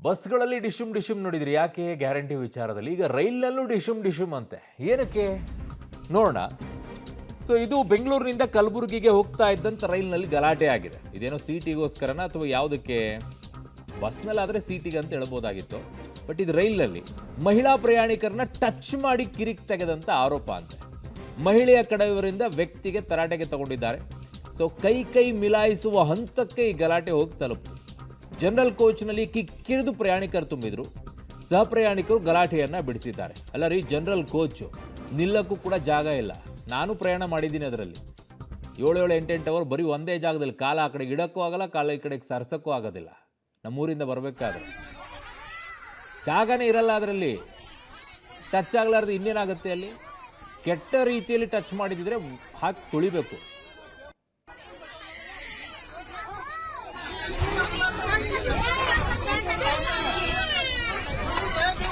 ಬಸ್ಗಳಲ್ಲಿ ಡಿಶುಮ್ ಡಿಶುಮ್ ನೋಡಿದ್ರಿ, ಯಾಕೆ? ಗ್ಯಾರಂಟಿ ವಿಚಾರದಲ್ಲಿ. ಈಗ ರೈಲ್ನಲ್ಲೂ ಡಿಶುಮ್ ಡಿಶುಮ್ ಅಂತೆ, ಏನಕ್ಕೆ ನೋಡೋಣ. ಸೊ ಇದು ಬೆಂಗಳೂರಿನಿಂದ ಕಲಬುರಗಿಗೆ ಹೋಗ್ತಾ ಇದ್ದಂಥ ರೈಲ್ನಲ್ಲಿ ಗಲಾಟೆ ಆಗಿದೆ. ಇದೇನೋ ಸೀಟಿಗೋಸ್ಕರನ ಅಥವಾ ಯಾವುದಕ್ಕೆ? ಬಸ್ನಲ್ಲಾದರೆ ಸೀಟಿಗೆ ಅಂತ ಹೇಳ್ಬೋದಾಗಿತ್ತು, ಬಟ್ ಇದು ರೈಲ್ನಲ್ಲಿ ಮಹಿಳಾ ಪ್ರಯಾಣಿಕರನ್ನ ಟಚ್ ಮಾಡಿ ಕಿರಿಕ್ ತೆಗೆದಂಥ ಆರೋಪ ಅಂತೆ. ಮಹಿಳೆಯ ಕಡೆಯವರಿಂದ ವ್ಯಕ್ತಿಗೆ ತರಾಟೆಗೆ ತಗೊಂಡಿದ್ದಾರೆ. ಸೊ ಕೈ ಮಿಲಾಯಿಸುವ ಹಂತಕ್ಕೆ ಈ ಗಲಾಟೆ ಹೋಗಿ ತಲುಪಿತು. ಜನರಲ್ ಕೋಚ್ನಲ್ಲಿ ಕಿಕ್ಕಿರಿದು ಪ್ರಯಾಣಿಕರು ತುಂಬಿದ್ರು. ಸಹ ಪ್ರಯಾಣಿಕರು ಗಲಾಟೆಯನ್ನು ಬಿಡಿಸಿದ್ದಾರೆ. ಅಲ್ಲ ರೀ, ಜನರಲ್ ಕೋಚು ನಿಲ್ಲಕ್ಕೂ ಕೂಡ ಜಾಗ ಇಲ್ಲ. ನಾನು ಪ್ರಯಾಣ ಮಾಡಿದ್ದೀನಿ ಅದರಲ್ಲಿ. 7-8 ಅವರ್ ಬರೀ ಒಂದೇ ಜಾಗದಲ್ಲಿ, ಕಾಲ ಆ ಕಡೆಗೆ ಇಡೋಕ್ಕೂ ಆಗಲ್ಲ, ಕಾಲ ಈ ಕಡೆಗೆ ಸರ್ಸೋಕ್ಕೂ ಆಗೋದಿಲ್ಲ. ನಮ್ಮೂರಿಂದ ಬರಬೇಕಾದ್ರೆ ಜಾಗನೇ ಇರಲ್ಲ ಅದರಲ್ಲಿ. ಟಚ್ ಆಗಲಾರ್ದು ಇನ್ನೇನಾಗುತ್ತೆ ಅಲ್ಲಿ? ಕೆಟ್ಟ ರೀತಿಯಲ್ಲಿ ಟಚ್ ಮಾಡಿದಿದ್ರೆ ಹಾಕಿ ತುಳಿಬೇಕು.